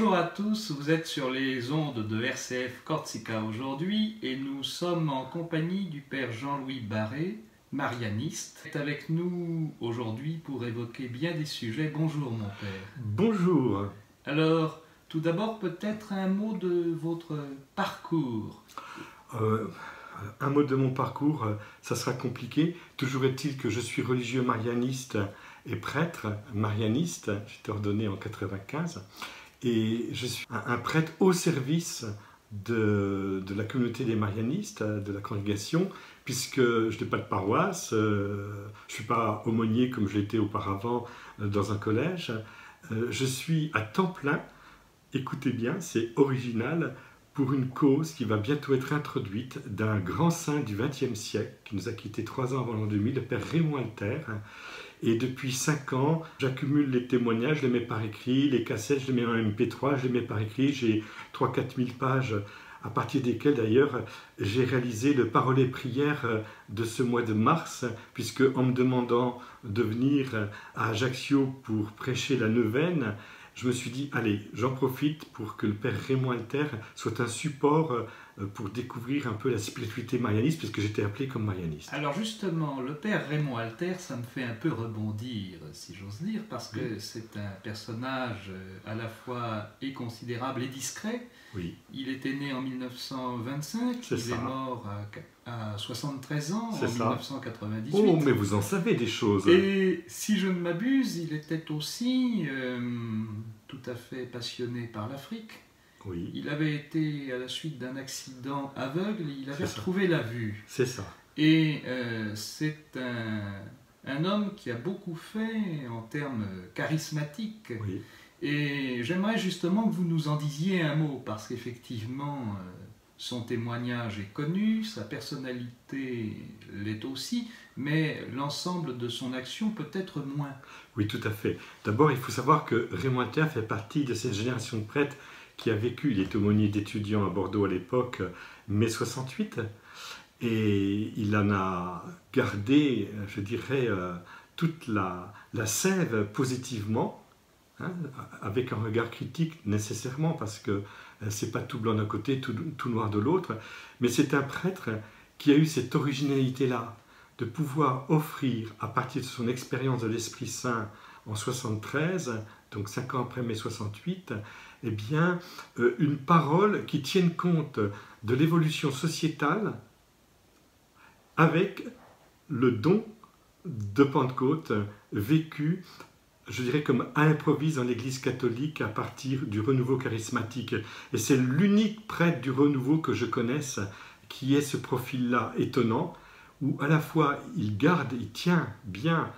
Bonjour à tous, vous êtes sur les ondes de RCF Corsica aujourd'hui et nous sommes en compagnie du Père Jean-Louis Barré, marianiste, qui est avec nous aujourd'hui pour évoquer bien des sujets. Bonjour mon Père. Bonjour. Alors, tout d'abord peut-être un mot de votre parcours. Un mot de mon parcours, ça sera compliqué. Toujours est-il que je suis religieux marianiste et prêtre marianiste. J'ai été ordonné en 95. Et je suis un prêtre au service de la communauté des marianistes, de la congrégation, puisque je n'ai pas de paroisse, je ne suis pas aumônier comme je l'étais auparavant dans un collège. Je suis à temps plein, écoutez bien, c'est original, pour une cause qui va bientôt être introduite d'un grand saint du XXe siècle, qui nous a quittés 3 ans avant l'an 2000, le Père Raymond Alter. Et depuis 5 ans, j'accumule les témoignages, je les mets par écrit, les cassettes, je les mets en MP3, je les mets par écrit. J'ai 3-4 000 pages, à partir desquelles d'ailleurs j'ai réalisé le parolet prière de ce mois de mars, puisque en me demandant de venir à Ajaccio pour prêcher la neuvaine, je me suis dit, allez, j'en profite pour que le Père Raymond Alter soit un support pour découvrir un peu la spiritualité marianiste, puisque j'étais appelé comme marianiste. Alors justement, le Père Raymond Alter, ça me fait un peu rebondir, si j'ose dire, parce que c'est un personnage à la fois et considérable et discret. Oui. Il était né en 1925, il est mort à 73 ans, en 1998. Oh, mais vous en savez des choses. Et si je ne m'abuse, il était aussi tout à fait passionné par l'Afrique. Oui. Il avait été, à la suite d'un accident aveugle, il avait retrouvé la vue. C'est ça. Et c'est un homme qui a beaucoup fait en termes charismatiques. Oui. Et j'aimerais justement que vous nous en disiez un mot, parce qu'effectivement, son témoignage est connu, sa personnalité l'est aussi, mais l'ensemble de son action peut-être moins. Oui, tout à fait. D'abord, il faut savoir que Raymond Alter fait partie de cette génération de prêtres qui a vécu, il était aumônier d'étudiants à Bordeaux à l'époque, mai 68, et il en a gardé, je dirais, toute la sève positivement, hein, avec un regard critique nécessairement, parce que c'est pas tout blanc d'un côté, tout noir de l'autre, mais c'est un prêtre qui a eu cette originalité-là, de pouvoir offrir, à partir de son expérience de l'Esprit Saint en 73, donc 5 ans après mai 68, eh bien, une parole qui tienne compte de l'évolution sociétale avec le don de Pentecôte vécu, je dirais, comme à l'improviste dans l'Église catholique à partir du renouveau charismatique. Et c'est l'unique prêtre du renouveau que je connaisse qui ait ce profil-là étonnant, où à la fois il garde, il tient bien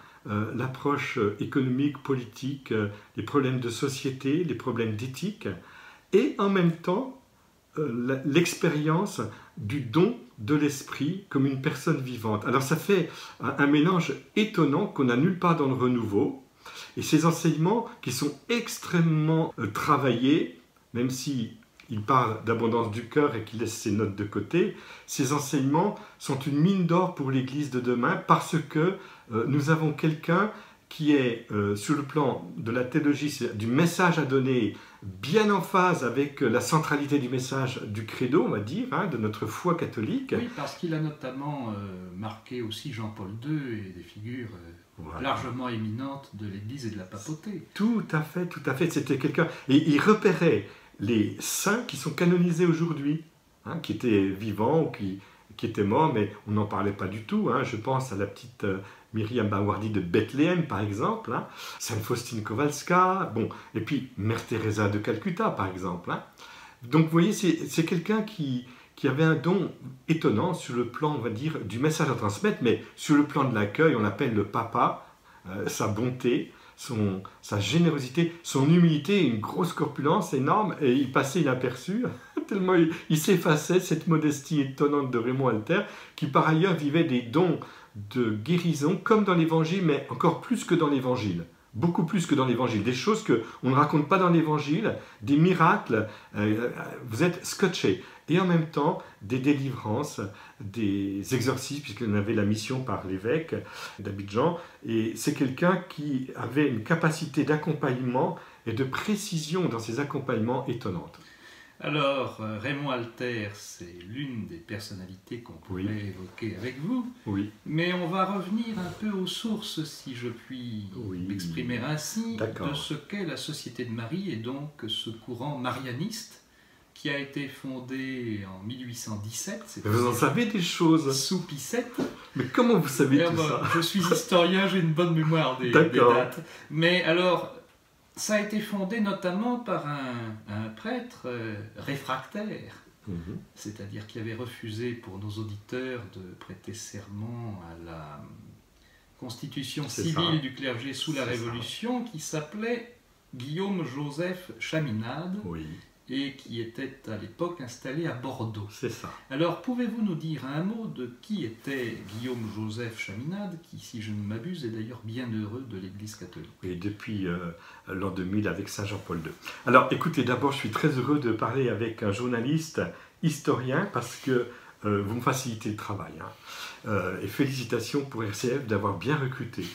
l'approche économique, politique, les problèmes de société, les problèmes d'éthique, et en même temps l'expérience du don de l'esprit comme une personne vivante. Alors ça fait un mélange étonnant qu'on n'a nulle part dans le renouveau, et ces enseignements qui sont extrêmement travaillés, même si il parle d'abondance du cœur et qu'il laisse ses notes de côté, ces enseignements sont une mine d'or pour l'Église de demain, parce que nous avons quelqu'un qui est, sur le plan de la théologie, du message à donner, bien en phase avec la centralité du message du credo, on va dire, hein, de notre foi catholique. Oui, parce qu'il a notamment marqué aussi Jean-Paul II et des figures largement éminentes de l'Église et de la papauté. Tout à fait, c'était quelqu'un... Et il repérait les saints qui sont canonisés aujourd'hui, hein, qui étaient vivants ou qui étaient morts, mais on n'en parlait pas du tout. Hein. Je pense à la petite Myriam Bawardi de Bethléem, par exemple, hein. Sainte Faustine Kowalska, bon, et puis Mère Teresa de Calcutta, par exemple. Hein. Donc, vous voyez, c'est quelqu'un qui avait un don étonnant sur le plan, on va dire, du message à transmettre, mais sur le plan de l'accueil, on l'appelle le papa, sa bonté, sa générosité, son humilité, une grosse corpulence énorme, et il passait inaperçu, tellement il s'effaçait, cette modestie étonnante de Raymond Alter, qui par ailleurs vivait des dons de guérison, comme dans l'Évangile, mais encore plus que dans l'Évangile. Beaucoup plus que dans l'Évangile. Des choses qu'on ne raconte pas dans l'Évangile, des miracles, vous êtes scotché. Et en même temps, des délivrances, des exorcismes, puisqu'on avait la mission par l'évêque d'Abidjan. Et c'est quelqu'un qui avait une capacité d'accompagnement et de précision dans ses accompagnements étonnantes. Alors, Raymond Alter, c'est l'une des personnalités qu'on pourrait évoquer avec vous, mais on va revenir un peu aux sources, si je puis m'exprimer ainsi, de ce qu'est la Société de Marie, et donc ce courant marianiste qui a été fondé en 1817. Vous en savez des choses. Sous Pie VII. Mais comment vous savez tout ça? Je suis historien, j'ai une bonne mémoire des dates. Mais alors, ça a été fondé notamment par un prêtre réfractaire, c'est-à-dire qui avait refusé pour nos auditeurs de prêter serment à la constitution civile du clergé sous la Révolution, qui s'appelait Guillaume-Joseph Chaminade, et qui était à l'époque installé à Bordeaux. C'est ça. Alors, pouvez-vous nous dire un mot de qui était Guillaume-Joseph Chaminade, qui, si je ne m'abuse, est d'ailleurs bienheureux de l'Église catholique? Et depuis l'an 2000 avec Saint Jean-Paul II. Alors, écoutez, d'abord, je suis très heureux de parler avec un journaliste historien, parce que vous me facilitez le travail. Et félicitations pour RCF d'avoir bien recruté.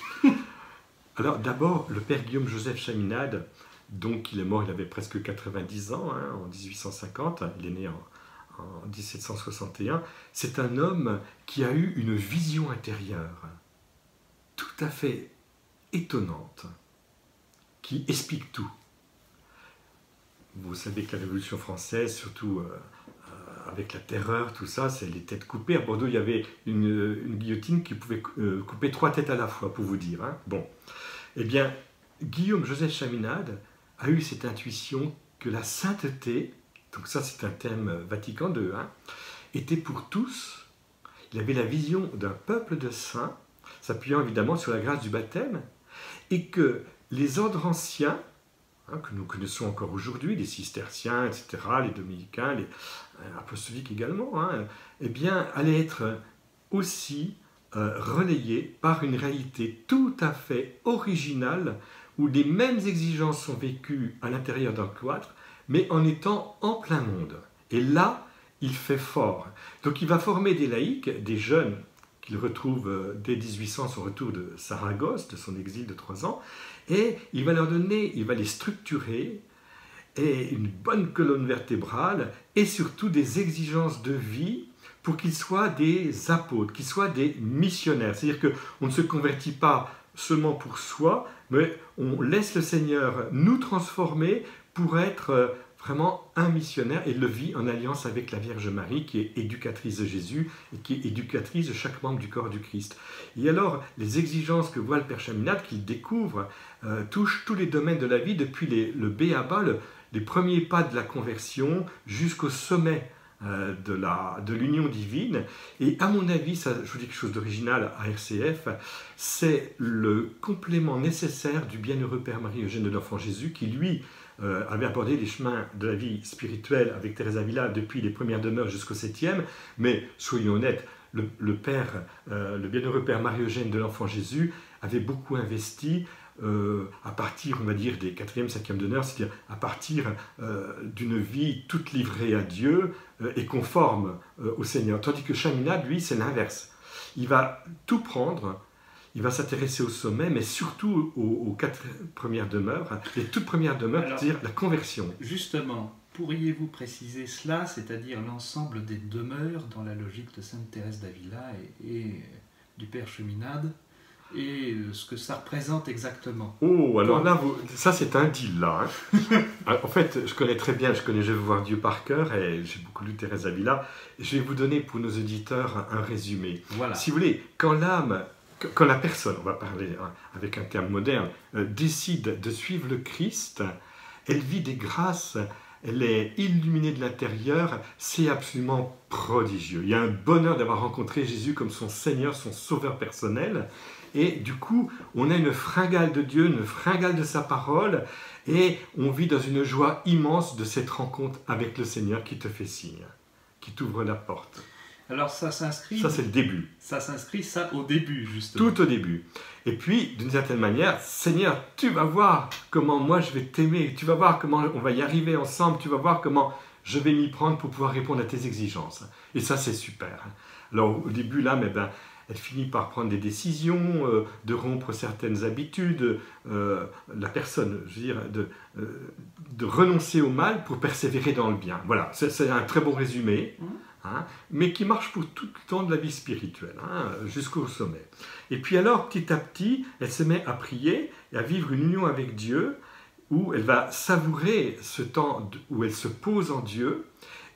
Alors, d'abord, le père Guillaume-Joseph Chaminade, donc il est mort, il avait presque 90 ans, en 1850, il est né en 1761. C'est un homme qui a eu une vision intérieure tout à fait étonnante, qui explique tout. Vous savez que la Révolution française, surtout avec la terreur, tout ça, c'est les têtes coupées. À Bordeaux, il y avait une guillotine qui pouvait couper 3 têtes à la fois, pour vous dire. Bon, eh bien, Guillaume-Joseph Chaminade a eu cette intuition que la sainteté, donc ça c'est un thème Vatican II, était pour tous. Il avait la vision d'un peuple de saints, s'appuyant évidemment sur la grâce du baptême, et que les ordres anciens, que nous connaissons encore aujourd'hui, les cisterciens, etc., les dominicains, les apostoliques également, eh bien, allaient être aussi relayés par une réalité tout à fait originale, où les mêmes exigences sont vécues à l'intérieur d'un cloître, mais en étant en plein monde. Et là, il fait fort. Donc il va former des laïcs, des jeunes qu'il retrouve dès 1800 à son retour de Saragosse, de son exil de 3 ans, et il va leur donner, il va les structurer, et une bonne colonne vertébrale, et surtout des exigences de vie pour qu'ils soient des apôtres, qu'ils soient des missionnaires. C'est-à-dire qu'on ne se convertit pas seulement pour soi, mais on laisse le Seigneur nous transformer pour être vraiment un missionnaire, et le vit en alliance avec la Vierge Marie, qui est éducatrice de Jésus et qui est éducatrice de chaque membre du corps du Christ. Et alors, les exigences que voit le Père Chaminade, qu'il découvre, touchent tous les domaines de la vie, depuis le b.a.-ba, les premiers pas de la conversion, jusqu'au sommet de l'union divine. Et à mon avis, ça, je vous dis quelque chose d'original à RCF, c'est le complément nécessaire du bienheureux Père Marie-Eugène de l'Enfant Jésus, qui lui avait abordé les chemins de la vie spirituelle avec Thérèse Avila depuis les premières demeures jusqu'au 7e, mais soyons honnêtes, le bienheureux Père Marie-Eugène de l'Enfant Jésus avait beaucoup investi à partir, on va dire, des 4e, 5e demeures, c'est-à-dire à partir d'une vie toute livrée à Dieu et conforme au Seigneur. Tandis que Chaminade, lui, c'est l'inverse. Il va tout prendre, il va s'intéresser au sommet, mais surtout aux 4 premières demeures, les toutes premières demeures, c'est-à-dire la conversion. Justement, pourriez-vous préciser cela, c'est-à-dire l'ensemble des demeures dans la logique de Sainte Thérèse d'Avila et du Père Chaminade, et ce que ça représente exactement? Oh, alors là, ça c'est un deal là. En fait, je connais très bien, je vais voir Dieu par cœur, et j'ai beaucoup lu Thérèse d'Avila. Je vais vous donner pour nos auditeurs un résumé. Voilà. Si vous voulez, quand la personne, on va parler avec un terme moderne, décide de suivre le Christ, elle vit des grâces, elle est illuminée de l'intérieur, c'est absolument prodigieux. Il y a un bonheur d'avoir rencontré Jésus comme son Seigneur, son Sauveur personnel, et du coup, on a une fringale de Dieu, une fringale de sa parole, et on vit dans une joie immense de cette rencontre avec le Seigneur qui te fait signe, qui t'ouvre la porte. Alors ça s'inscrit... Ça, c'est le début. Ça s'inscrit, ça, au début, justement. Tout au début. Et puis, d'une certaine manière, Seigneur, tu vas voir comment moi je vais t'aimer, tu vas voir comment on va y arriver ensemble, tu vas voir comment je vais m'y prendre pour pouvoir répondre à tes exigences. Et ça, c'est super. Alors, au début, là, elle finit par prendre des décisions, de rompre certaines habitudes, la personne, je veux dire, de renoncer au mal pour persévérer dans le bien. Voilà, c'est un très bon résumé, hein, mais qui marche pour tout le temps de la vie spirituelle, hein, jusqu'au sommet. Et puis alors, petit à petit, elle se met à prier et à vivre une union avec Dieu, où elle va savourer ce temps où elle se pose en Dieu,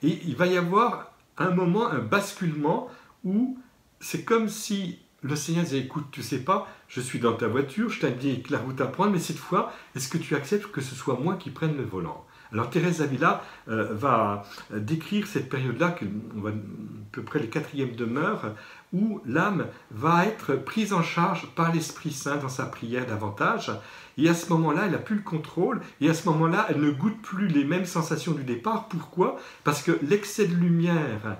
et il va y avoir un moment, un basculement, où c'est comme si le Seigneur disait, écoute, tu sais pas, je suis dans ta voiture, je t'indique la route à prendre, mais cette fois, est-ce que tu acceptes que ce soit moi qui prenne le volant? Alors Thérèse d'Avila va décrire cette période-là, on va à peu près les 4e demeures, où l'âme va être prise en charge par l'Esprit Saint dans sa prière davantage. Et à ce moment-là, elle n'a plus le contrôle, et à ce moment-là, elle ne goûte plus les mêmes sensations du départ. Pourquoi? Parce que l'excès de lumière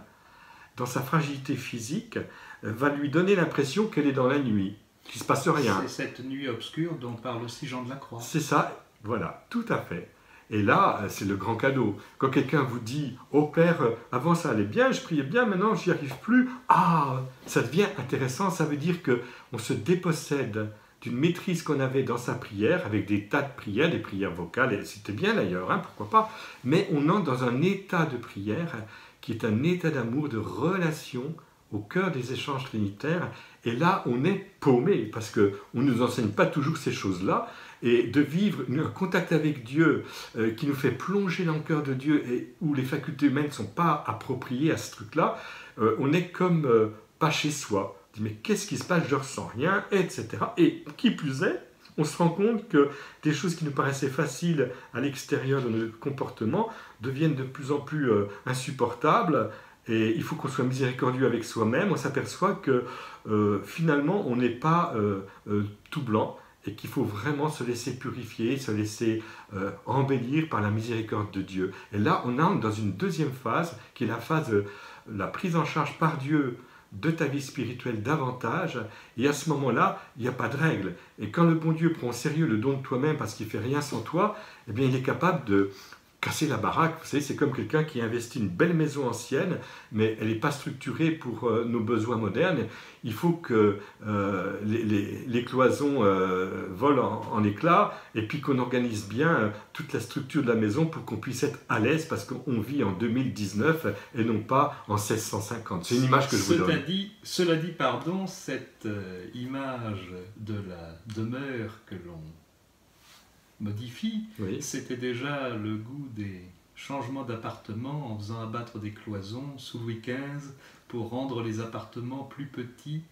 dans sa fragilité physique va lui donner l'impression qu'elle est dans la nuit, qu'il ne se passe rien. C'est cette nuit obscure dont parle aussi Jean de la Croix. C'est ça, voilà, tout à fait. Et là, c'est le grand cadeau. Quand quelqu'un vous dit « Oh Père, avant ça allait bien, je priais bien, maintenant je n'y arrive plus », ah, ça devient intéressant, ça veut dire qu'on se dépossède d'une maîtrise qu'on avait dans sa prière, avec des tas de prières, des prières vocales, et c'était bien d'ailleurs, hein, pourquoi pas, mais on entre dans un état de prière qui est un état d'amour, de relation au cœur des échanges trinitaires, et là on est paumé, parce qu'on ne nous enseigne pas toujours ces choses-là, et de vivre un contact avec Dieu qui nous fait plonger dans le cœur de Dieu, et où les facultés humaines ne sont pas appropriées à ce truc-là, on est comme pas chez soi. On dit, mais qu'est-ce qui se passe? Je ressens rien, etc. Et qui plus est, on se rend compte que des choses qui nous paraissaient faciles à l'extérieur de notre comportement deviennent de plus en plus insupportables. Et il faut qu'on soit miséricordieux avec soi-même. On s'aperçoit que finalement, on n'est pas tout blanc et qu'il faut vraiment se laisser purifier, se laisser embellir par la miséricorde de Dieu. Et là, on entre dans une deuxième phase, qui est la phase de la prise en charge par Dieu de ta vie spirituelle davantage, et à ce moment-là, il n'y a pas de règle. Et quand le bon Dieu prend au sérieux le don de toi-même parce qu'il ne fait rien sans toi, eh bien, il est capable de casser la baraque. Vous savez, c'est comme quelqu'un qui investit une belle maison ancienne, mais elle n'est pas structurée pour nos besoins modernes. Il faut que les cloisons volent en éclats, et puis qu'on organise bien toute la structure de la maison pour qu'on puisse être à l'aise, parce qu'on vit en 2019 et non pas en 1650. C'est une image que je vous donne. Cela dit, pardon, cette image de la demeure que l'on modifie, oui. C'était déjà le goût des changements d'appartements en faisant abattre des cloisons sous Louis XV pour rendre les appartements plus petits,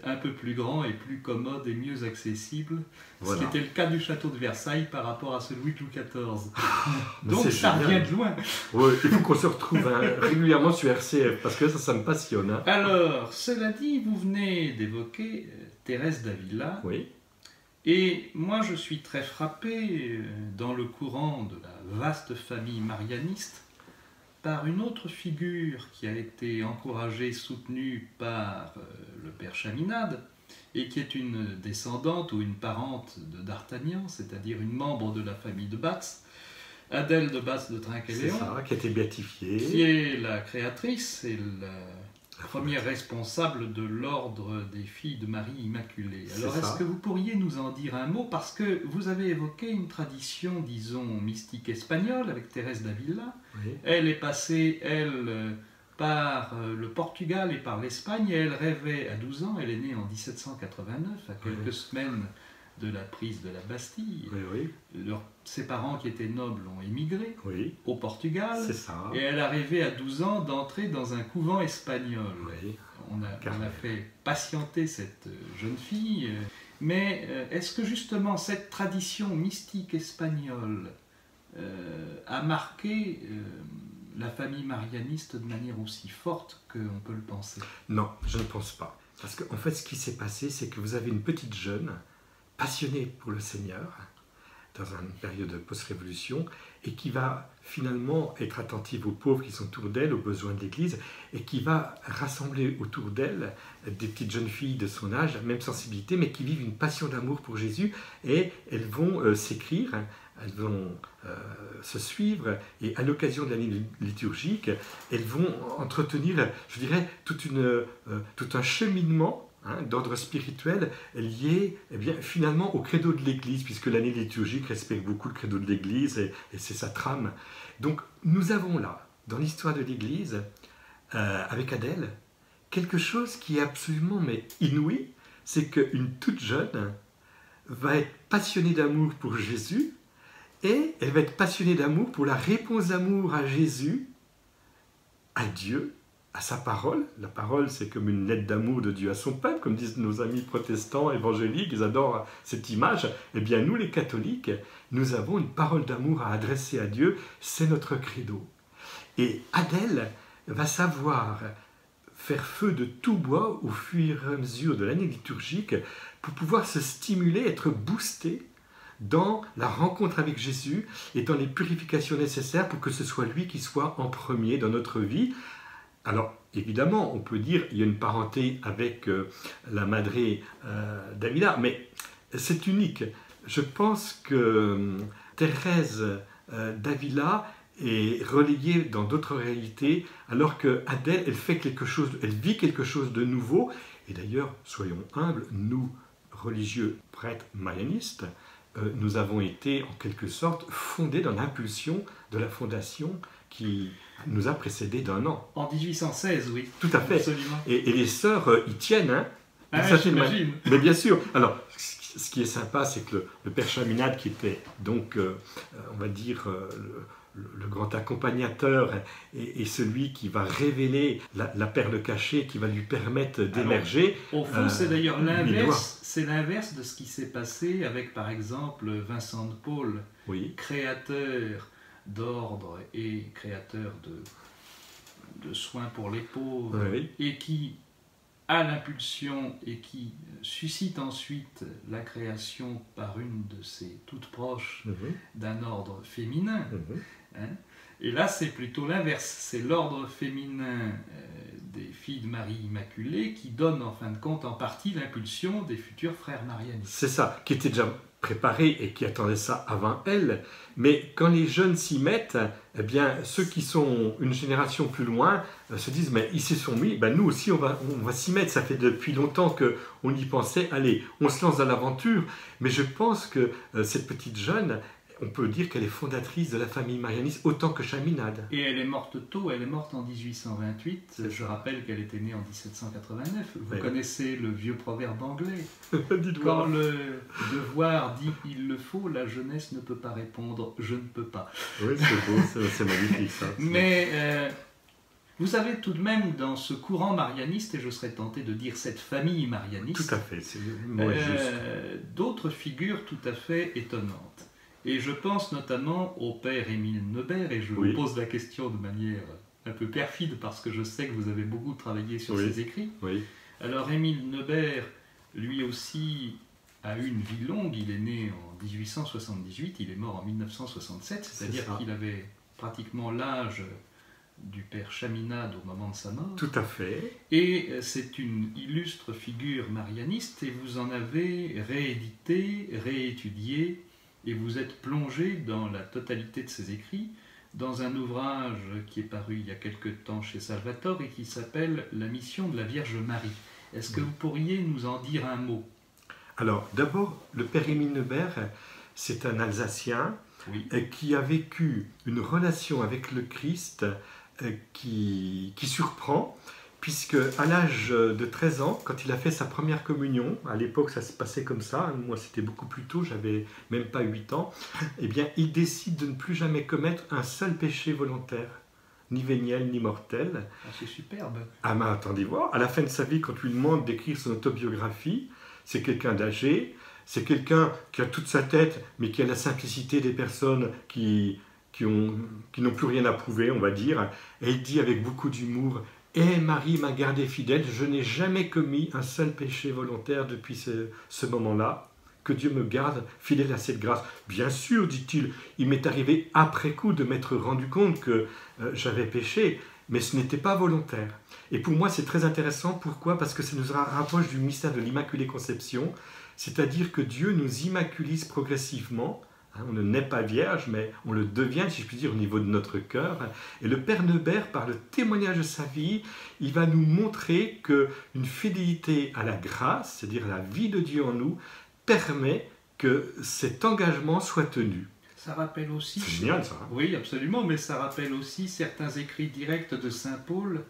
un peu plus grands et plus commodes et mieux accessibles, voilà. Ce qui était le cas du château de Versailles par rapport à celui de Louis XIV. Donc ça revient de loin. Oui, il faut qu'on se retrouve régulièrement sur RCF, parce que ça me passionne. Hein. Alors, cela dit, vous venez d'évoquer Thérèse d'Avila. Oui. Et moi, je suis très frappé, dans le courant de la vaste famille marianiste, par une autre figure qui a été encouragée, soutenue par le père Chaminade, et qui est une descendante ou une parente de D'Artagnan, c'est-à-dire une membre de la famille de Batz, Adèle de Batz de Trinquéléon. C'est ça, qui a été béatifiée. Qui est la créatrice et la première responsable de l'ordre des filles de Marie Immaculée. Alors, est-ce que vous pourriez nous en dire un mot? Parce que vous avez évoqué une tradition, disons, mystique espagnole avec Thérèse d'Avila. Oui. Elle est passée, elle, par le Portugal et par l'Espagne, et elle rêvait à 12 ans, elle est née en 1789, à quelques semaines de la prise de la Bastille. Oui, oui. Ses parents qui étaient nobles ont émigré au Portugal. C'est ça. Et elle a rêvé à 12 ans d'entrer dans un couvent espagnol. Oui. On a fait patienter cette jeune fille. Mais est-ce que justement cette tradition mystique espagnole a marqué la famille marianiste de manière aussi forte qu'on peut le penser? Non, je ne pense pas. Parce qu'en fait, ce qui s'est passé, c'est que vous avez une petite jeune passionnée pour le Seigneur, dans une période de post-révolution, et qui va finalement être attentive aux pauvres qui sont autour d'elle, aux besoins de l'Église, et qui va rassembler autour d'elle des petites jeunes filles de son âge, même sensibilité, mais qui vivent une passion d'amour pour Jésus, et elles vont s'écrire elles vont se suivre, et à l'occasion de l'année liturgique, elles vont entretenir, je dirais, tout un cheminement d'ordre spirituel lié finalement au credo de l'Église, puisque l'année liturgique respecte beaucoup le credo de l'Église, et c'est sa trame. Donc nous avons là, dans l'histoire de l'Église, avec Adèle, quelque chose qui est absolument inouï, c'est qu'une toute jeune va être passionnée d'amour pour Jésus, et elle va être passionnée d'amour pour la réponse d'amour à Jésus, à Dieu, à sa parole. La parole, c'est comme une lettre d'amour de Dieu à son peuple, comme disent nos amis protestants, évangéliques, ils adorent cette image. Eh bien, nous, les catholiques, nous avons une parole d'amour à adresser à Dieu, c'est notre credo. Et Adèle va savoir faire feu de tout bois au fur et à mesure de l'année liturgique pour pouvoir se stimuler, être boosté dans la rencontre avec Jésus et dans les purifications nécessaires pour que ce soit lui qui soit en premier dans notre vie. Alors, évidemment, on peut dire qu'il y a une parenté avec la Madre d'Avila, mais c'est unique. Je pense que Thérèse d'Avila est relayée dans d'autres réalités, alors que Adèle, elle vit quelque chose de nouveau. Et d'ailleurs, soyons humbles, nous, religieux, prêtres, marianistes, nous avons été en quelque sorte fondés dans l'impulsion de la fondation qui nous a précédés d'1 an. En 1816, oui. Tout à fait. Absolument. Et les sœurs y tiennent. Hein, j'imagine. Mais bien sûr. Alors, ce qui est sympa, c'est que le père Chaminade, qui était donc, on va dire, le grand accompagnateur et celui qui va révéler la perle cachée, qui va lui permettre d'émerger. Au fond, c'est d'ailleurs l'inverse. C'est l'inverse de ce qui s'est passé avec, par exemple, Vincent de Paul, oui, créateur d'ordre et créateur de soins pour les pauvres, oui, et qui a l'impulsion et qui suscite ensuite la création par une de ses toutes proches d'un ordre féminin. Hein. Et là, c'est plutôt l'inverse. C'est l'ordre féminin des filles de Marie Immaculée qui donne en fin de compte en partie l'impulsion des futurs frères marianistes. C'est ça, qui était déjà préparé et qui attendait ça avant elle. Mais quand les jeunes s'y mettent, eh bien, ceux qui sont une génération plus loin se disent, mais ils s'y sont mis, ben nous aussi on va s'y mettre. Ça fait depuis longtemps qu'on y pensait, allez, on se lance dans l'aventure. Mais je pense que cette petite jeune, on peut dire qu'elle est fondatrice de la famille marianiste autant que Chaminade. Et elle est morte tôt, elle est morte en 1828. Je rappelle qu'elle était née en 1789. Vous connaissez le vieux proverbe anglais. Quand le devoir dit « il le faut », la jeunesse ne peut pas répondre « je ne peux pas ». Oui, c'est beau, c'est magnifique ça. Mais vous avez tout de même dans ce courant marianiste, et je serais tenté de dire cette famille marianiste, tout à fait, c'est le mot juste, d'autres figures tout à fait étonnantes. Et je pense notamment au père Émile Neubert, et je vous pose la question de manière un peu perfide parce que je sais que vous avez beaucoup travaillé sur ses écrits. Oui. Alors Émile Neubert, lui aussi, a eu une vie longue. Il est né en 1878, il est mort en 1967, c'est-à-dire qu'il avait pratiquement l'âge du père Chaminade au moment de sa mort. Tout à fait. Et c'est une illustre figure marianiste, et vous en avez réédité, réétudié, et vous êtes plongé dans la totalité de ses écrits, dans un ouvrage qui est paru il y a quelque temps chez Salvatore et qui s'appelle « La mission de la Vierge Marie ». Est-ce que vous pourriez nous en dire un mot? Alors, d'abord, le père Émile Neubert, c'est un Alsacien qui a vécu une relation avec le Christ qui surprend, puisque à l'âge de 13 ans, quand il a fait sa première communion, à l'époque ça se passait comme ça, moi c'était beaucoup plus tôt, j'avais même pas 8 ans, eh bien il décide de ne plus jamais commettre un seul péché volontaire, ni véniel ni mortel. Ah, c'est superbe. Ah mais attendez voir, à la fin de sa vie, quand on lui demande d'écrire son autobiographie, c'est quelqu'un d'âgé, c'est quelqu'un qui a toute sa tête, mais qui a la simplicité des personnes qui n'ont plus rien à prouver, on va dire, et il dit avec beaucoup d'humour: « Eh, Marie m'a gardé fidèle, je n'ai jamais commis un seul péché volontaire depuis ce moment-là, que Dieu me garde fidèle à cette grâce. » Bien sûr, dit-il, il m'est arrivé après coup de m'être rendu compte que j'avais péché, mais ce n'était pas volontaire. Et pour moi, c'est très intéressant. Pourquoi? Parce que ça nous rapproche du mystère de l'Immaculée Conception, c'est-à-dire que Dieu nous immaculise progressivement On ne naît pas vierge, mais on le devient, si je puis dire, au niveau de notre cœur. Et le Père Neubert, par le témoignage de sa vie, il va nous montrer qu'une fidélité à la grâce, c'est-à-dire à la vie de Dieu en nous, permet que cet engagement soit tenu. Ça rappelle aussi... C'est génial, ça. Oui, absolument, mais ça rappelle aussi certains écrits directs de saint Paul,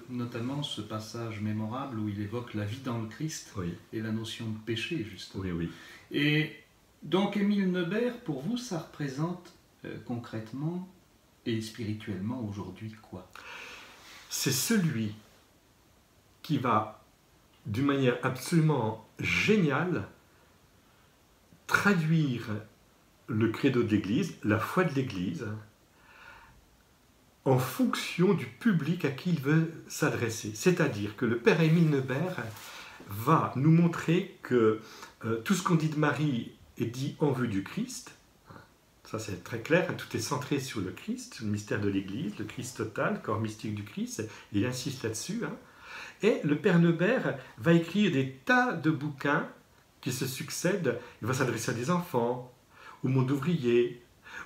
notamment ce passage mémorable où il évoque la vie dans le Christ et la notion de péché, justement. Oui, oui. Et donc, Émile Neubert, pour vous, ça représente concrètement et spirituellement aujourd'hui quoi? C'est celui qui va, d'une manière absolument géniale, traduire le credo de l'Église, la foi de l'Église, en fonction du public à qui il veut s'adresser. C'est-à-dire que le Père Émile Neubert va nous montrer que tout ce qu'on dit de Marie est dit en vue du Christ. Ça c'est très clair, tout est centré sur le Christ, le mystère de l'Église, le Christ total, corps mystique du Christ, et il insiste là-dessus. Et le Père Neubert va écrire des tas de bouquins qui se succèdent. Il va s'adresser à des enfants, au monde ouvrier,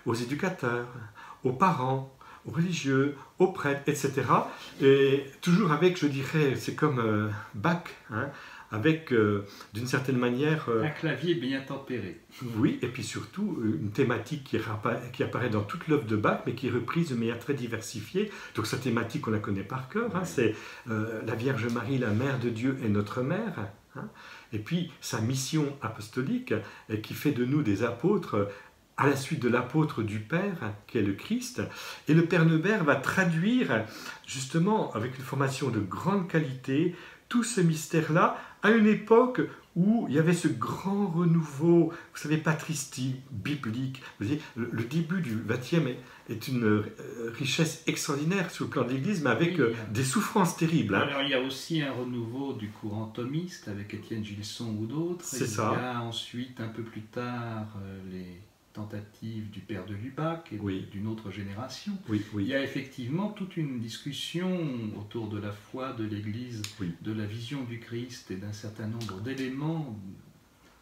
aux éducateurs, aux parents, aux religieux, aux prêtres, etc. Et toujours avec, je dirais, c'est comme Bach, avec, d'une certaine manière... un clavier bien tempéré. Oui, et puis surtout, une thématique qui apparaît dans toute l'œuvre de Bach, mais qui est reprise de manière très diversifiée. Donc cette thématique, on la connaît par cœur, c'est la Vierge Marie, la Mère de Dieu et notre Mère. Et puis sa mission apostolique, qui fait de nous des apôtres, à la suite de l'apôtre du Père, qui est le Christ. Et le Père Neubert va traduire, justement, avec une formation de grande qualité, tout ce mystère-là, à une époque où il y avait ce grand renouveau, vous savez, patristique, biblique. Vous voyez, le début du XXe est une richesse extraordinaire sur le plan de l'Église, mais avec des souffrances terribles. Alors il y a aussi un renouveau du courant thomiste, avec Étienne Gilson ou d'autres. C'est ça. Il y a ensuite, un peu plus tard, les tentative du père de Lubac et d'une autre génération. Il y a effectivement toute une discussion autour de la foi, de l'Église, de la vision du Christ et d'un certain nombre d'éléments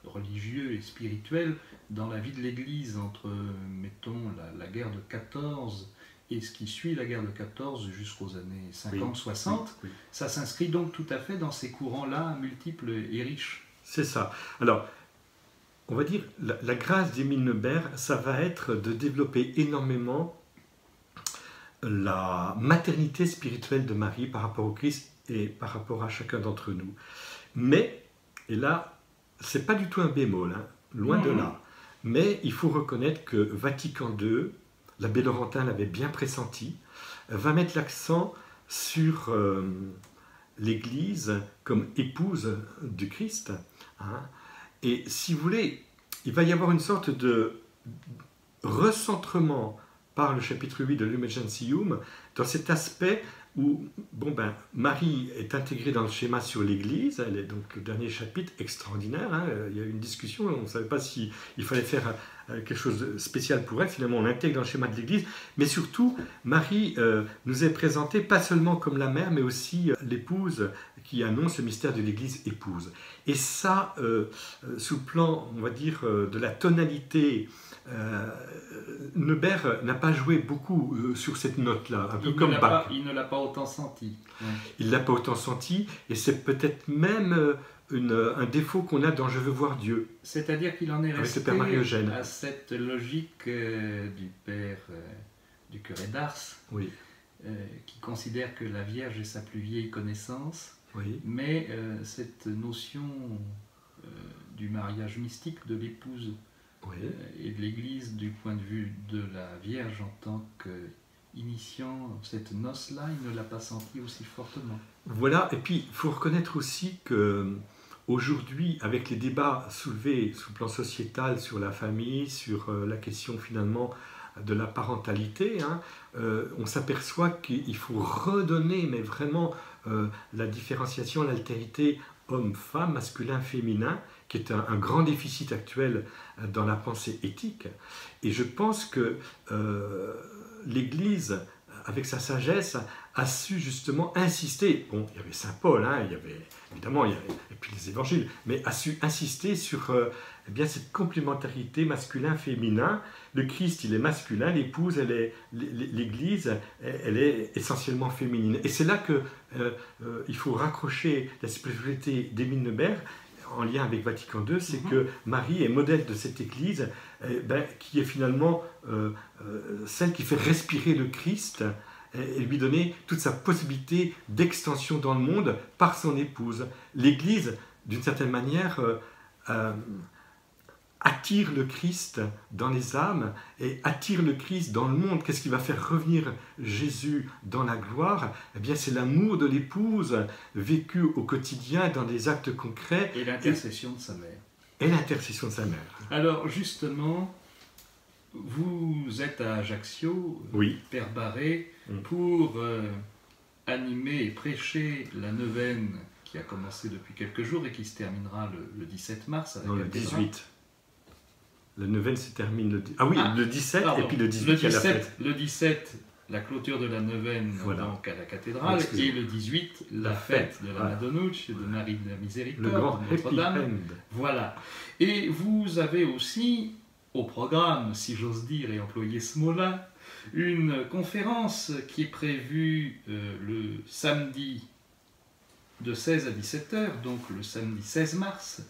religieux et spirituels dans la vie de l'Église entre, mettons, la guerre de 14 et ce qui suit la guerre de 14 jusqu'aux années 50-60. Ça s'inscrit donc tout à fait dans ces courants-là, multiples et riches. C'est ça. Alors, on va dire, la grâce d'Émile Neubert, ça va être de développer énormément la maternité spirituelle de Marie par rapport au Christ et par rapport à chacun d'entre nous. Mais, et là, c'est pas du tout un bémol, loin de là. Mais il faut reconnaître que Vatican II, l'abbé Laurentin l'avait bien pressenti, va mettre l'accent sur l'Église comme épouse du Christ. Et si vous voulez, il va y avoir une sorte de recentrement par le chapitre 8 de Lumen Gentium dans cet aspect où Marie est intégrée dans le schéma sur l'Église. Elle est donc le dernier chapitre extraordinaire. Il y a eu une discussion, on ne savait pas s'il fallait faire quelque chose de spécial pour elle. Finalement, on l'intègre dans le schéma de l'Église. Mais surtout, Marie nous est présentée pas seulement comme la mère, mais aussi l'épouse qui annonce le mystère de l'Église épouse. Et ça, sous le plan, on va dire, de la tonalité, Neubert n'a pas joué beaucoup sur cette note-là, un peu comme Bach. Il ne l'a pas autant senti. Il ne l'a pas autant senti, et c'est peut-être même un défaut qu'on a dans Je veux voir Dieu. C'est-à-dire qu'il en est resté à cette logique du père du curé d'Ars, qui considère que la Vierge est sa plus vieille connaissance, mais cette notion du mariage mystique de l'épouse et de l'Église du point de vue de la Vierge en tant qu'initiant cette noce-là, il ne l'a pas senti aussi fortement. Voilà, et puis il faut reconnaître aussi que aujourd'hui, avec les débats soulevés sous le plan sociétal sur la famille, sur la question finalement de la parentalité, on s'aperçoit qu'il faut redonner, mais vraiment, la différenciation, l'altérité homme-femme, masculin-féminin, qui est un grand déficit actuel dans la pensée éthique. Et je pense que l'Église, avec sa sagesse, a su justement insister, bon, il y avait Saint Paul, hein, il y avait évidemment, et puis les évangiles, mais a su insister sur eh bien, cette complémentarité masculin-féminin. Le Christ, il est masculin, l'épouse, l'Église, elle est essentiellement féminine. Et c'est là que il faut raccrocher la spiritualité d'Émile Nebert en lien avec Vatican II, c'est que Marie est modèle de cette Église qui est finalement celle qui fait respirer le Christ et lui donner toute sa possibilité d'extension dans le monde par son épouse. L'Église, d'une certaine manière, attire le Christ dans les âmes et attire le Christ dans le monde. Qu'est-ce qui va faire revenir Jésus dans la gloire? Eh bien, c'est l'amour de l'épouse vécu au quotidien dans des actes concrets. Et l'intercession de sa mère. Et l'intercession de sa mère. Alors, justement, vous êtes à Ajaccio, oui. Père Barré, pour animer et prêcher la neuvaine qui a commencé depuis quelques jours et qui se terminera le 17 mars. Avec le 18. La neuvaine se termine le 17, pardon, et puis le 18, il y a la fête. Le 17, la clôture de la neuvaine donc à la cathédrale, et le 18, la fête de la Madonnouche, de Marie de la Miséricorde, de Notre-Dame. Voilà. Et vous avez aussi, au programme, si j'ose dire, et employer ce mot-là, une conférence qui est prévue le samedi de 16 à 17 h, donc le samedi 16 mars,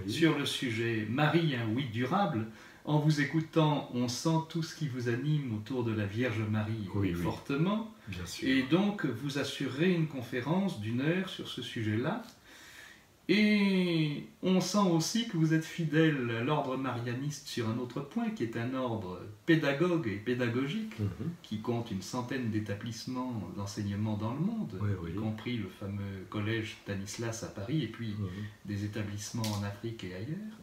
sur le sujet « Marie, un oui durable ». En vous écoutant, on sent tout ce qui vous anime autour de la Vierge Marie fortement. Bien sûr. Et donc, vous assurerez une conférence d'1 heure sur ce sujet-là. Et on sent aussi que vous êtes fidèle à l'ordre marianiste sur un autre point, qui est un ordre pédagogue et pédagogique, qui compte une centaine d'établissements d'enseignement dans le monde, y compris le fameux collège Stanislas à Paris, et puis des établissements en Afrique et ailleurs.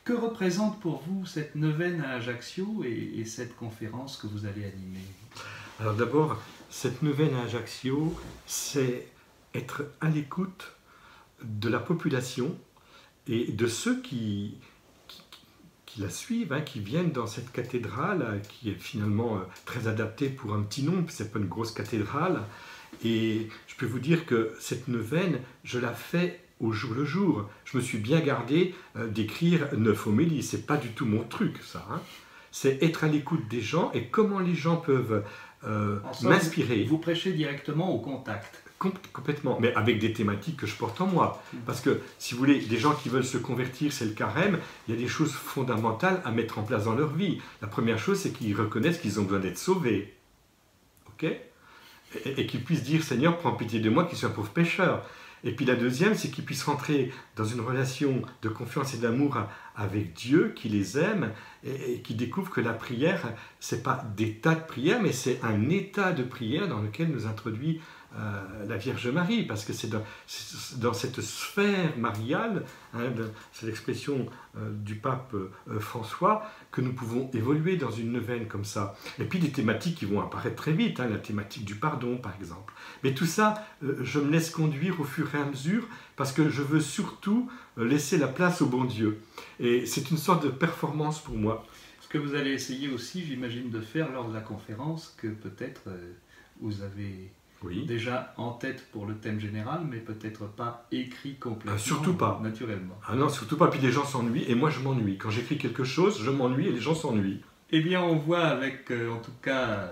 Que représente pour vous cette neuvaine à Ajaccio et cette conférence que vous allez animer? Alors d'abord, cette neuvaine à Ajaccio, c'est être à l'écoute de la population et de ceux qui la suivent, qui viennent dans cette cathédrale, qui est finalement très adaptée pour un petit nombre, c'est pas une grosse cathédrale. Et je peux vous dire que cette neuvaine, je la fais au jour le jour. Je me suis bien gardé d'écrire 9 homélies, c'est pas du tout mon truc, ça. C'est être à l'écoute des gens et comment les gens peuvent m'inspirer. Vous prêchez directement au contact. Complètement, mais avec des thématiques que je porte en moi. Parce que, si vous voulez, des gens qui veulent se convertir, c'est le carême, il y a des choses fondamentales à mettre en place dans leur vie. La première chose, c'est qu'ils reconnaissent qu'ils ont besoin d'être sauvés. Ok ? Et qu'ils puissent dire, Seigneur, prends pitié de moi qui suis un pauvre pécheur. Et puis la deuxième, c'est qu'ils puissent rentrer dans une relation de confiance et d'amour avec Dieu, qui les aime, et qui découvrent que la prière, c'est pas des tas de prières, mais c'est un état de prière dans lequel nous introduit la Vierge Marie, parce que c'est dans cette sphère mariale, c'est l'expression du pape François, que nous pouvons évoluer dans une neuvaine comme ça. Et puis des thématiques qui vont apparaître très vite, la thématique du pardon par exemple. Mais tout ça, je me laisse conduire au fur et à mesure, parce que je veux surtout laisser la place au bon Dieu. Et c'est une sorte de performance pour moi. Ce que vous allez essayer aussi, j'imagine, de faire lors de la conférence, que peut-être vous avez... déjà en tête pour le thème général, mais peut-être pas écrit complètement. Surtout pas. Naturellement. Ah non, surtout pas. Puis les gens s'ennuient, et moi je m'ennuie. Quand j'écris quelque chose, je m'ennuie et les gens s'ennuient. Eh bien, on voit avec, en tout cas,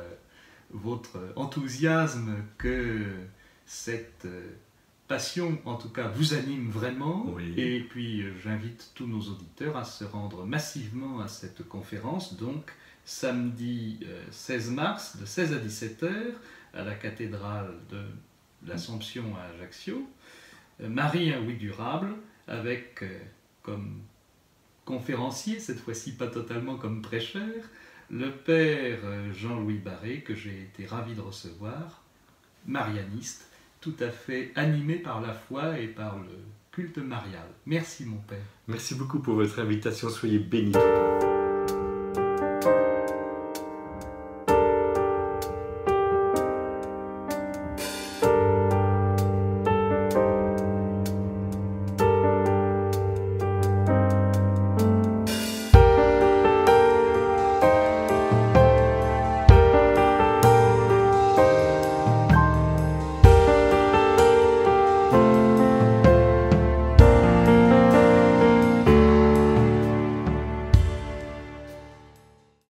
votre enthousiasme que cette passion, en tout cas, vous anime vraiment. Et puis, j'invite tous nos auditeurs à se rendre massivement à cette conférence, donc samedi 16 mars, de 16 à 17 h, à la cathédrale de l'Assomption à Ajaccio, Marie, un oui durable, avec comme conférencier, cette fois-ci pas totalement comme prêcheur, le père Jean-Louis Barré, que j'ai été ravi de recevoir, marianiste, tout à fait animé par la foi et par le culte marial. Merci mon père. Merci beaucoup pour votre invitation, soyez bénis.